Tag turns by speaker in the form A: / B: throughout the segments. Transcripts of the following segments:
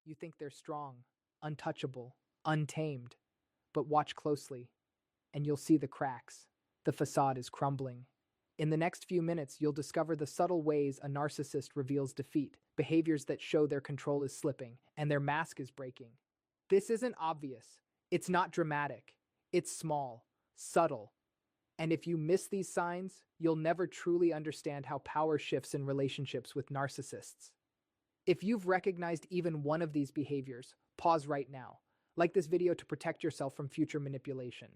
A: You think they're strong, untouchable, untamed. But watch closely, and you'll see the cracks. The facade is crumbling. In the next few minutes, you'll discover the subtle ways a narcissist reveals defeat, behaviors that show their control is slipping, and their mask is breaking. This isn't obvious. It's not dramatic. It's small, subtle. And if you miss these signs, you'll never truly understand how power shifts in relationships with narcissists. If you've recognized even one of these behaviors, pause right now. Like this video to protect yourself from future manipulation.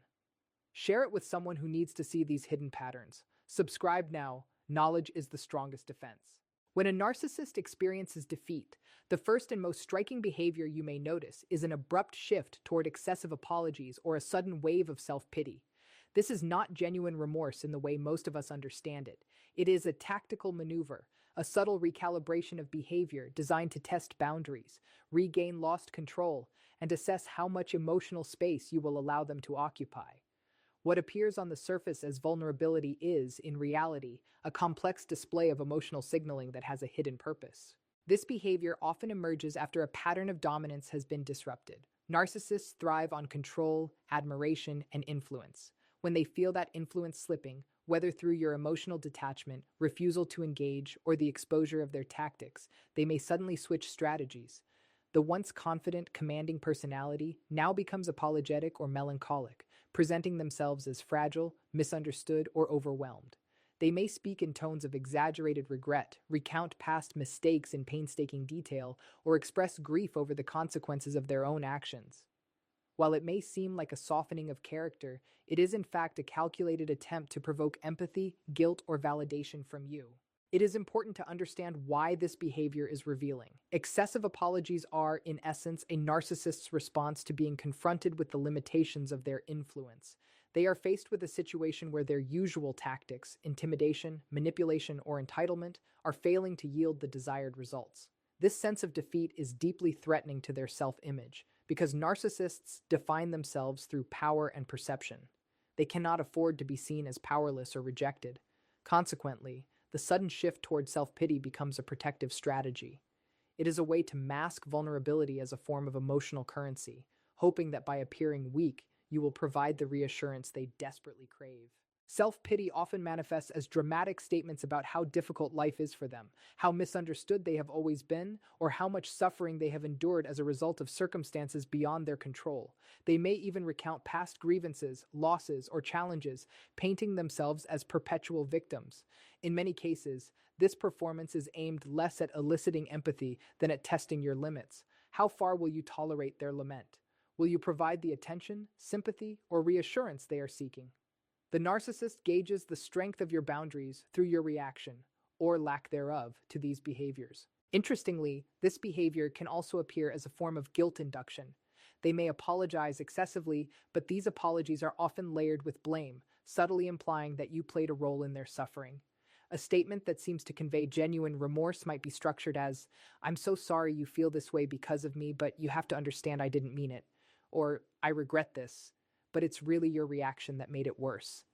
A: Share it with someone who needs to see these hidden patterns. Subscribe now. Knowledge is the strongest defense. When a narcissist experiences defeat, the first and most striking behavior you may notice is an abrupt shift toward excessive apologies or a sudden wave of self-pity. This is not genuine remorse in the way most of us understand it. It is a tactical maneuver, a subtle recalibration of behavior designed to test boundaries, regain lost control, and assess how much emotional space you will allow them to occupy. What appears on the surface as vulnerability is, in reality, a complex display of emotional signaling that has a hidden purpose. This behavior often emerges after a pattern of dominance has been disrupted. Narcissists thrive on control, admiration, and influence. When they feel that influence slipping, whether through your emotional detachment, refusal to engage, or the exposure of their tactics, they may suddenly switch strategies. The once confident, commanding personality now becomes apologetic or melancholic, presenting themselves as fragile, misunderstood, or overwhelmed. They may speak in tones of exaggerated regret, recount past mistakes in painstaking detail, or express grief over the consequences of their own actions. While it may seem like a softening of character, it is in fact a calculated attempt to provoke empathy, guilt, or validation from you. It is important to understand why this behavior is revealing. Excessive apologies are, in essence, a narcissist's response to being confronted with the limitations of their influence. They are faced with a situation where their usual tactics, intimidation, manipulation, or entitlement, are failing to yield the desired results. This sense of defeat is deeply threatening to their self-image, because narcissists define themselves through power and perception. They cannot afford to be seen as powerless or rejected. Consequently, the sudden shift toward self-pity becomes a protective strategy. It is a way to mask vulnerability as a form of emotional currency, hoping that by appearing weak, you will provide the reassurance they desperately crave. Self-pity often manifests as dramatic statements about how difficult life is for them, how misunderstood they have always been, or how much suffering they have endured as a result of circumstances beyond their control. They may even recount past grievances, losses, or challenges, painting themselves as perpetual victims. In many cases, this performance is aimed less at eliciting empathy than at testing your limits. How far will you tolerate their lament? Will you provide the attention, sympathy, or reassurance they are seeking? The narcissist gauges the strength of your boundaries through your reaction, or lack thereof, to these behaviors. Interestingly, this behavior can also appear as a form of guilt induction. They may apologize excessively, but these apologies are often layered with blame, subtly implying that you played a role in their suffering. A statement that seems to convey genuine remorse might be structured as, "I'm so sorry you feel this way because of me, but you have to understand I didn't mean it," or "I regret this, but it's really your reaction that made it worse."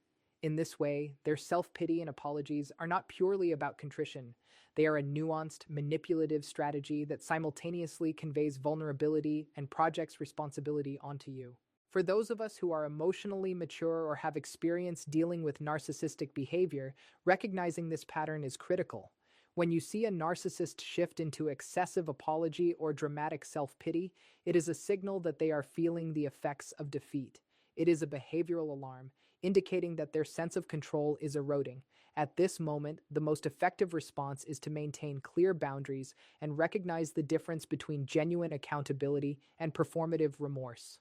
A: In this way, their self-pity and apologies are not purely about contrition. They are a nuanced, manipulative strategy that simultaneously conveys vulnerability and projects responsibility onto you. For those of us who are emotionally mature or have experience dealing with narcissistic behavior, recognizing this pattern is critical. When you see a narcissist shift into excessive apology or dramatic self-pity, it is a signal that they are feeling the effects of defeat. It is a behavioral alarm, indicating that their sense of control is eroding. At this moment, the most effective response is to maintain clear boundaries and recognize the difference between genuine accountability and performative remorse.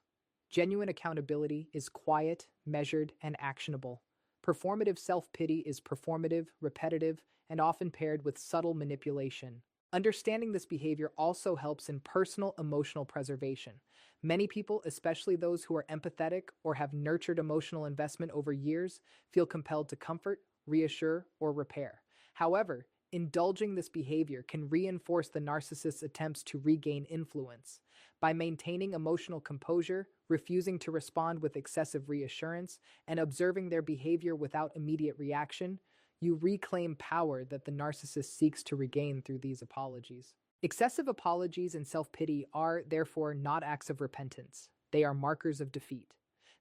A: Genuine accountability is quiet, measured, and actionable. Performative self-pity is performative, repetitive, and often paired with subtle manipulation. Understanding this behavior also helps in personal emotional preservation. Many people, especially those who are empathetic or have nurtured emotional investment over years, feel compelled to comfort, reassure, or repair. However, indulging this behavior can reinforce the narcissist's attempts to regain influence. By maintaining emotional composure, refusing to respond with excessive reassurance, and observing their behavior without immediate reaction, you reclaim power that the narcissist seeks to regain through these apologies. Excessive apologies and self-pity are, therefore, not acts of repentance. They are markers of defeat.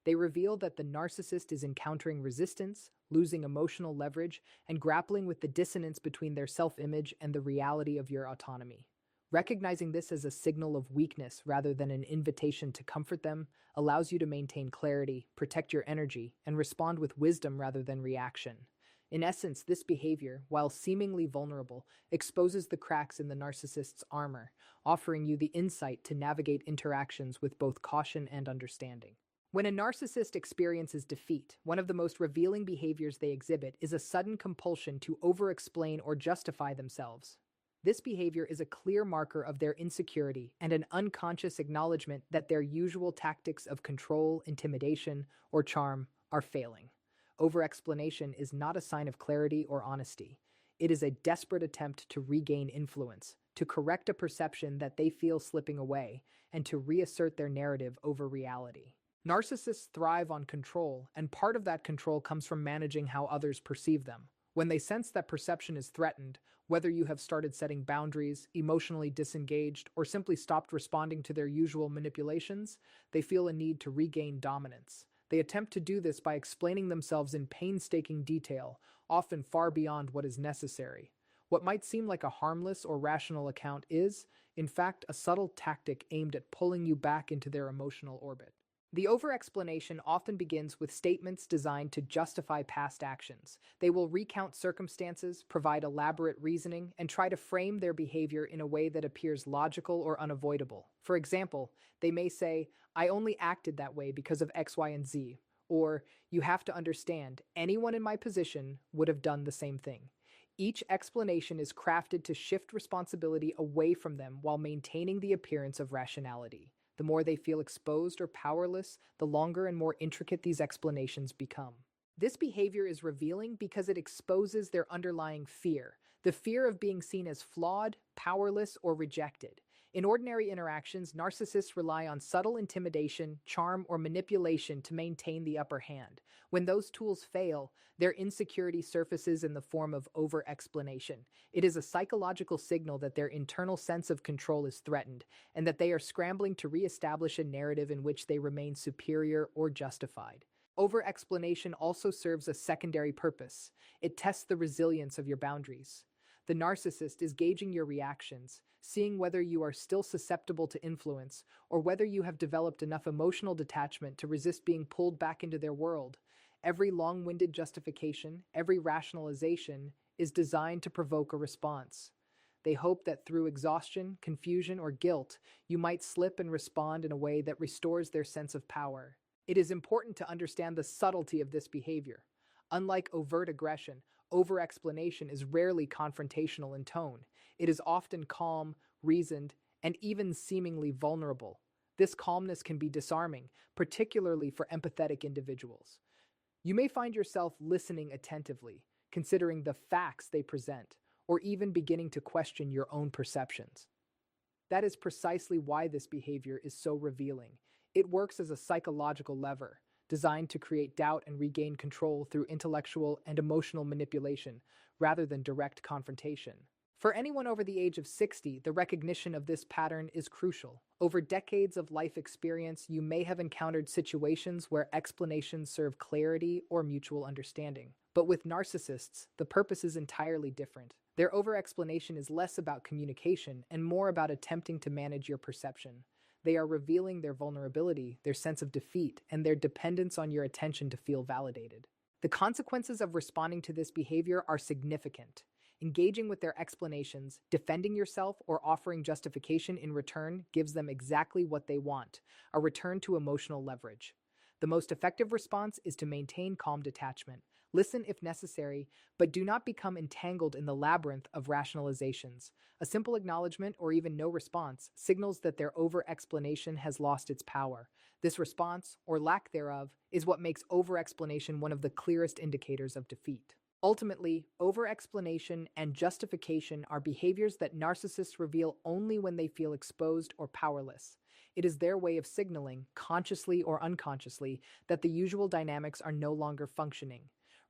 A: They reveal that the narcissist is encountering resistance, losing emotional leverage, and grappling with the dissonance between their self-image and the reality of your autonomy. Recognizing this as a signal of weakness rather than an invitation to comfort them allows you to maintain clarity, protect your energy, and respond with wisdom rather than reaction. In essence, this behavior, while seemingly vulnerable, exposes the cracks in the narcissist's armor, offering you the insight to navigate interactions with both caution and understanding. When a narcissist experiences defeat, one of the most revealing behaviors they exhibit is a sudden compulsion to over-explain or justify themselves. This behavior is a clear marker of their insecurity and an unconscious acknowledgement that their usual tactics of control, intimidation, or charm are failing. Over-explanation is not a sign of clarity or honesty. It is a desperate attempt to regain influence, to correct a perception that they feel slipping away, and to reassert their narrative over reality. Narcissists thrive on control, and part of that control comes from managing how others perceive them. When they sense that perception is threatened, whether you have started setting boundaries, emotionally disengaged, or simply stopped responding to their usual manipulations, they feel a need to regain dominance. They attempt to do this by explaining themselves in painstaking detail, often far beyond what is necessary. What might seem like a harmless or rational account is, in fact, a subtle tactic aimed at pulling you back into their emotional orbit. The over-explanation often begins with statements designed to justify past actions. They will recount circumstances, provide elaborate reasoning, and try to frame their behavior in a way that appears logical or unavoidable. For example, they may say, "I only acted that way because of X, Y, and Z," or "You have to understand, anyone in my position would have done the same thing." Each explanation is crafted to shift responsibility away from them while maintaining the appearance of rationality. The more they feel exposed or powerless, the longer and more intricate these explanations become. This behavior is revealing because it exposes their underlying fear, the fear of being seen as flawed, powerless, or rejected. In ordinary interactions, narcissists rely on subtle intimidation, charm, or manipulation to maintain the upper hand. When those tools fail, their insecurity surfaces in the form of over-explanation. It is a psychological signal that their internal sense of control is threatened, and that they are scrambling to re-establish a narrative in which they remain superior or justified. Over-explanation also serves a secondary purpose. It tests the resilience of your boundaries. The narcissist is gauging your reactions, seeing whether you are still susceptible to influence or whether you have developed enough emotional detachment to resist being pulled back into their world. Every long-winded justification, every rationalization is designed to provoke a response. They hope that through exhaustion, confusion, or guilt, you might slip and respond in a way that restores their sense of power. It is important to understand the subtlety of this behavior. Unlike overt aggression, over-explanation is rarely confrontational in tone. It is often calm, reasoned, and even seemingly vulnerable. This calmness can be disarming, particularly for empathetic individuals. You may find yourself listening attentively, considering the facts they present, or even beginning to question your own perceptions. That is precisely why this behavior is so revealing. It works as a psychological lever, designed to create doubt and regain control through intellectual and emotional manipulation, rather than direct confrontation. For anyone over the age of 60, the recognition of this pattern is crucial. Over decades of life experience, you may have encountered situations where explanations serve clarity or mutual understanding. But with narcissists, the purpose is entirely different. Their over-explanation is less about communication and more about attempting to manage your perception. They are revealing their vulnerability, their sense of defeat, and their dependence on your attention to feel validated. The consequences of responding to this behavior are significant. Engaging with their explanations, defending yourself, or offering justification in return gives them exactly what they want, a return to emotional leverage. The most effective response is to maintain calm detachment. Listen if necessary, but do not become entangled in the labyrinth of rationalizations. A simple acknowledgement or even no response signals that their over-explanation has lost its power. This response, or lack thereof, is what makes over-explanation one of the clearest indicators of defeat. Ultimately, over-explanation and justification are behaviors that narcissists reveal only when they feel exposed or powerless. It is their way of signaling, consciously or unconsciously, that the usual dynamics are no longer functioning.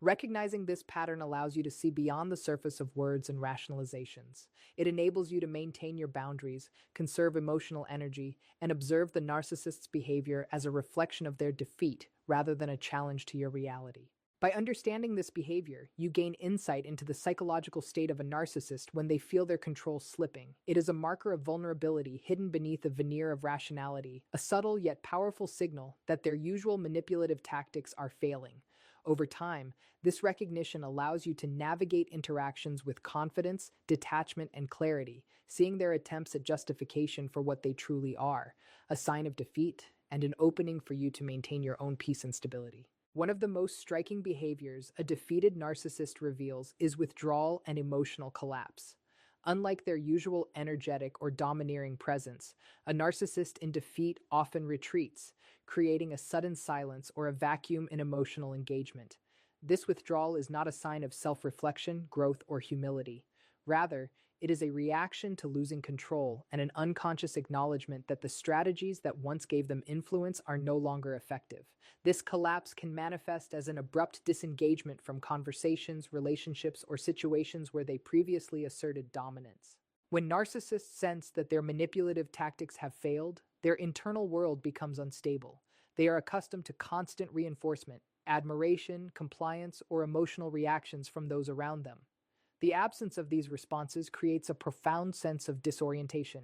A: Recognizing this pattern allows you to see beyond the surface of words and rationalizations. It enables you to maintain your boundaries, conserve emotional energy, and observe the narcissist's behavior as a reflection of their defeat rather than a challenge to your reality. By understanding this behavior, you gain insight into the psychological state of a narcissist when they feel their control slipping. It is a marker of vulnerability hidden beneath a veneer of rationality, a subtle yet powerful signal that their usual manipulative tactics are failing. Over time, this recognition allows you to navigate interactions with confidence, detachment, and clarity, seeing their attempts at justification for what they truly are, a sign of defeat and an opening for you to maintain your own peace and stability. One of the most striking behaviors a defeated narcissist reveals is withdrawal and emotional collapse. Unlike their usual energetic or domineering presence, a narcissist in defeat often retreats, creating a sudden silence or a vacuum in emotional engagement. This withdrawal is not a sign of self-reflection, growth, or humility. Rather, it is a reaction to losing control and an unconscious acknowledgement that the strategies that once gave them influence are no longer effective. This collapse can manifest as an abrupt disengagement from conversations, relationships, or situations where they previously asserted dominance. When narcissists sense that their manipulative tactics have failed, their internal world becomes unstable. They are accustomed to constant reinforcement, admiration, compliance, or emotional reactions from those around them. The absence of these responses creates a profound sense of disorientation.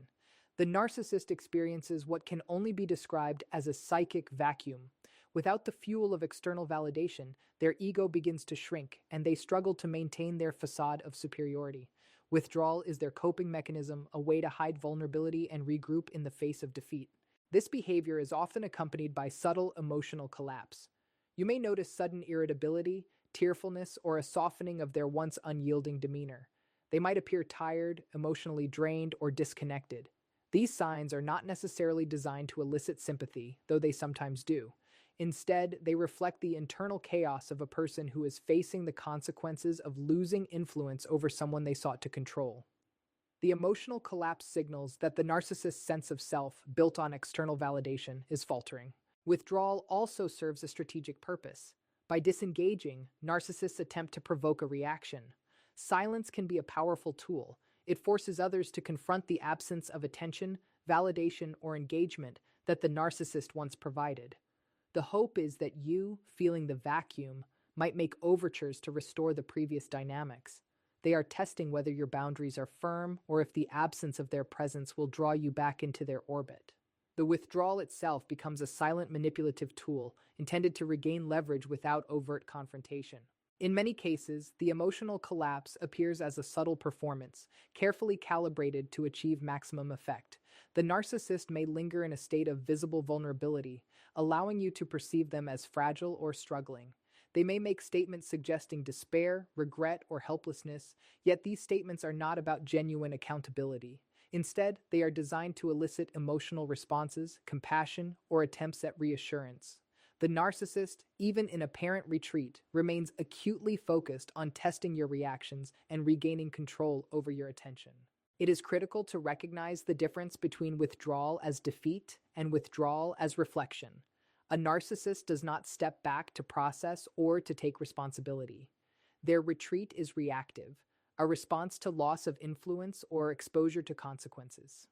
A: The narcissist experiences what can only be described as a psychic vacuum. Without the fuel of external validation, their ego begins to shrink, and they struggle to maintain their facade of superiority. Withdrawal is their coping mechanism, a way to hide vulnerability and regroup in the face of defeat. This behavior is often accompanied by subtle emotional collapse. You may notice sudden irritability, tearfulness, or a softening of their once unyielding demeanor. They might appear tired, emotionally drained, or disconnected. These signs are not necessarily designed to elicit sympathy, though they sometimes do. Instead, they reflect the internal chaos of a person who is facing the consequences of losing influence over someone they sought to control. The emotional collapse signals that the narcissist's sense of self, built on external validation, is faltering. Withdrawal also serves a strategic purpose. By disengaging, narcissists attempt to provoke a reaction. Silence can be a powerful tool. It forces others to confront the absence of attention, validation, or engagement that the narcissist once provided. The hope is that you, feeling the vacuum, might make overtures to restore the previous dynamics. They are testing whether your boundaries are firm or if the absence of their presence will draw you back into their orbit. The withdrawal itself becomes a silent manipulative tool intended to regain leverage without overt confrontation. In many cases, the emotional collapse appears as a subtle performance, carefully calibrated to achieve maximum effect. The narcissist may linger in a state of visible vulnerability, allowing you to perceive them as fragile or struggling. They may make statements suggesting despair, regret, or helplessness, yet these statements are not about genuine accountability. Instead, they are designed to elicit emotional responses, compassion, or attempts at reassurance. The narcissist, even in apparent retreat, remains acutely focused on testing your reactions and regaining control over your attention. It is critical to recognize the difference between withdrawal as defeat and withdrawal as reflection. A narcissist does not step back to process or to take responsibility. Their retreat is reactive, a response to loss of influence or exposure to consequences.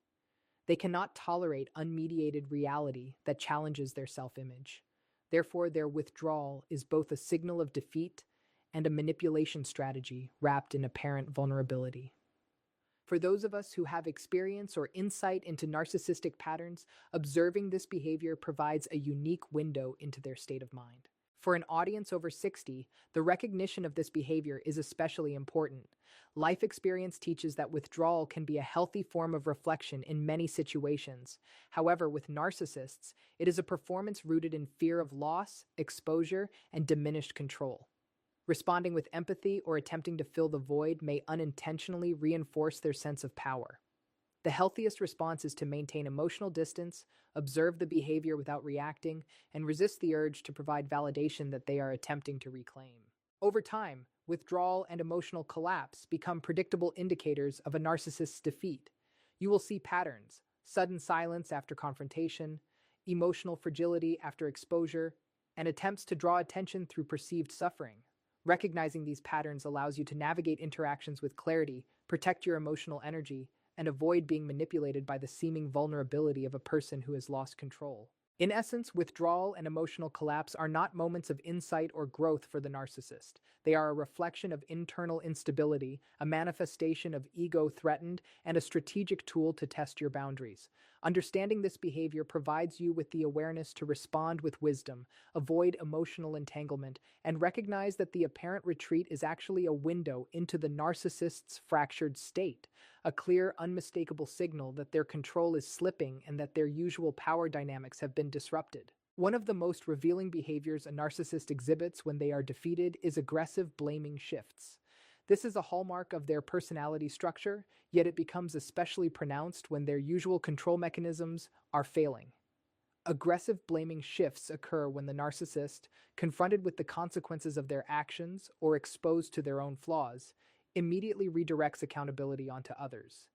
A: They cannot tolerate unmediated reality that challenges their self-image. Therefore, their withdrawal is both a signal of defeat and a manipulation strategy wrapped in apparent vulnerability. For those of us who have experience or insight into narcissistic patterns, observing this behavior provides a unique window into their state of mind. For an audience over 60, the recognition of this behavior is especially important. Life experience teaches that withdrawal can be a healthy form of reflection in many situations. However, with narcissists, it is a performance rooted in fear of loss, exposure, and diminished control. Responding with empathy or attempting to fill the void may unintentionally reinforce their sense of power. The healthiest response is to maintain emotional distance, observe the behavior without reacting, and resist the urge to provide validation that they are attempting to reclaim. Over time, withdrawal and emotional collapse become predictable indicators of a narcissist's defeat. You will see patterns: sudden silence after confrontation, emotional fragility after exposure, and attempts to draw attention through perceived suffering. Recognizing these patterns allows you to navigate interactions with clarity, protect your emotional energy, and avoid being manipulated by the seeming vulnerability of a person who has lost control. In essence, withdrawal and emotional collapse are not moments of insight or growth for the narcissist. They are a reflection of internal instability, a manifestation of ego threatened, and a strategic tool to test your boundaries. Understanding this behavior provides you with the awareness to respond with wisdom, avoid emotional entanglement, and recognize that the apparent retreat is actually a window into the narcissist's fractured state, a clear, unmistakable signal that their control is slipping and that their usual power dynamics have been disrupted. One of the most revealing behaviors a narcissist exhibits when they are defeated is aggressive blaming shifts. This is a hallmark of their personality structure, yet it becomes especially pronounced when their usual control mechanisms are failing. Aggressive blaming shifts occur when the narcissist, confronted with the consequences of their actions or exposed to their own flaws, immediately redirects accountability onto others.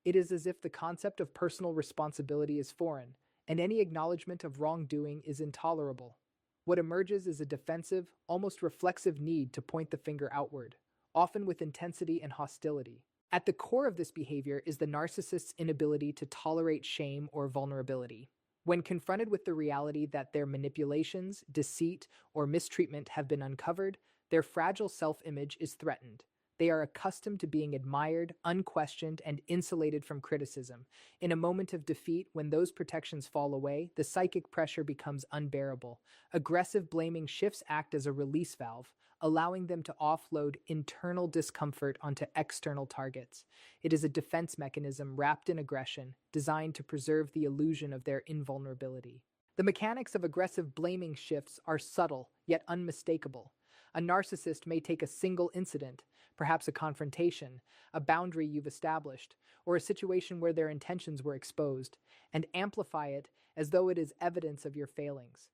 A: It is as if the concept of personal responsibility is foreign, and any acknowledgement of wrongdoing is intolerable. What emerges is a defensive, almost reflexive need to point the finger outward, often with intensity and hostility. At the core of this behavior is the narcissist's inability to tolerate shame or vulnerability. When confronted with the reality that their manipulations, deceit, or mistreatment have been uncovered, their fragile self-image is threatened. They are accustomed to being admired, unquestioned, and insulated from criticism. In a moment of defeat, when those protections fall away, the psychic pressure becomes unbearable. Aggressive blaming shifts act as a release valve, allowing them to offload internal discomfort onto external targets. It is a defense mechanism wrapped in aggression, designed to preserve the illusion of their invulnerability. The mechanics of aggressive blaming shifts are subtle, yet unmistakable. A narcissist may take a single incident, perhaps a confrontation, a boundary you've established, or a situation where their intentions were exposed, and amplify it as though it is evidence of your failings.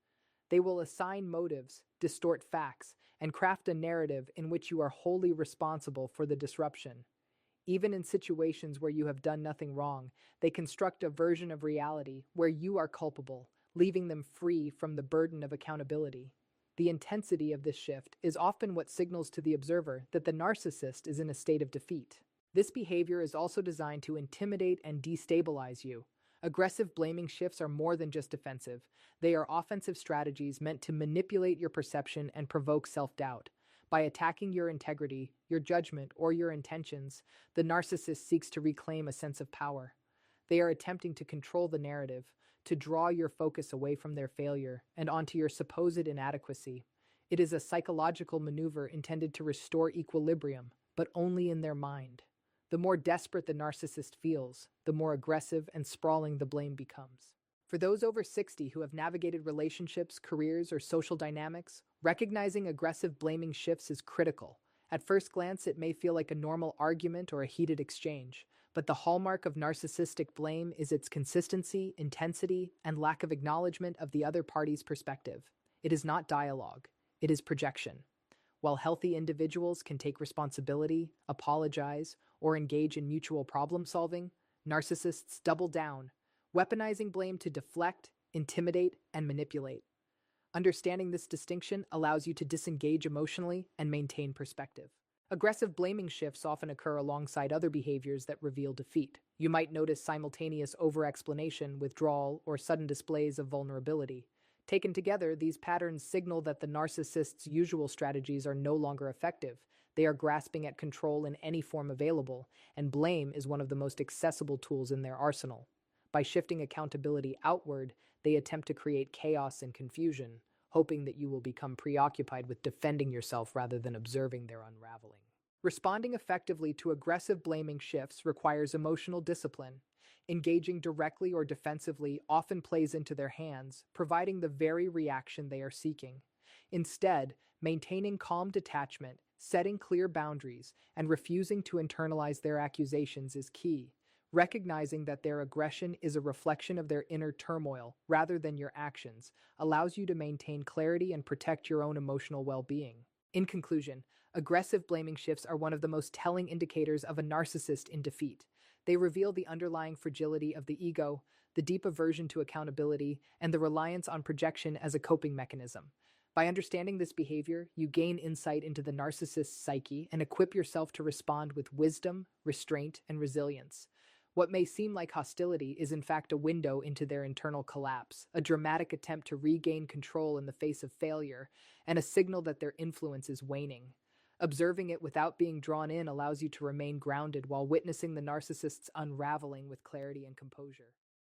A: They will assign motives, distort facts, and craft a narrative in which you are wholly responsible for the disruption. Even in situations where you have done nothing wrong, they construct a version of reality where you are culpable, leaving them free from the burden of accountability. The intensity of this shift is often what signals to the observer that the narcissist is in a state of defeat. This behavior is also designed to intimidate and destabilize you. Aggressive blaming shifts are more than just defensive. They are offensive strategies meant to manipulate your perception and provoke self-doubt. By attacking your integrity, your judgment, or your intentions, the narcissist seeks to reclaim a sense of power. They are attempting to control the narrative, to draw your focus away from their failure and onto your supposed inadequacy. It is a psychological maneuver intended to restore equilibrium, but only in their mind. The more desperate the narcissist feels, the more aggressive and sprawling the blame becomes. For those over 60 who have navigated relationships, careers, or social dynamics, recognizing aggressive blaming shifts is critical. At first glance, it may feel like a normal argument or a heated exchange, but the hallmark of narcissistic blame is its consistency, intensity, and lack of acknowledgement of the other party's perspective. It is not dialogue, it is projection. While healthy individuals can take responsibility, apologize, or engage in mutual problem solving, narcissists double down, weaponizing blame to deflect, intimidate, and manipulate. Understanding this distinction allows you to disengage emotionally and maintain perspective. Aggressive blaming shifts often occur alongside other behaviors that reveal defeat. You might notice simultaneous over-explanation, withdrawal, or sudden displays of vulnerability. Taken together, these patterns signal that the narcissist's usual strategies are no longer effective. They are grasping at control in any form available, and blame is one of the most accessible tools in their arsenal. By shifting accountability outward, they attempt to create chaos and confusion, hoping that you will become preoccupied with defending yourself rather than observing their unraveling. Responding effectively to aggressive blaming shifts requires emotional discipline. Engaging directly or defensively often plays into their hands, providing the very reaction they are seeking. Instead, maintaining calm detachment, setting clear boundaries, and refusing to internalize their accusations is key. Recognizing that their aggression is a reflection of their inner turmoil rather than your actions allows you to maintain clarity and protect your own emotional well-being. In conclusion, aggressive blaming shifts are one of the most telling indicators of a narcissist in defeat. They reveal the underlying fragility of the ego, the deep aversion to accountability, and the reliance on projection as a coping mechanism. By understanding this behavior, you gain insight into the narcissist's psyche and equip yourself to respond with wisdom, restraint, and resilience. What may seem like hostility is in fact a window into their internal collapse, a dramatic attempt to regain control in the face of failure, and a signal that their influence is waning. Observing it without being drawn in allows you to remain grounded while witnessing the narcissist's unraveling with clarity and composure.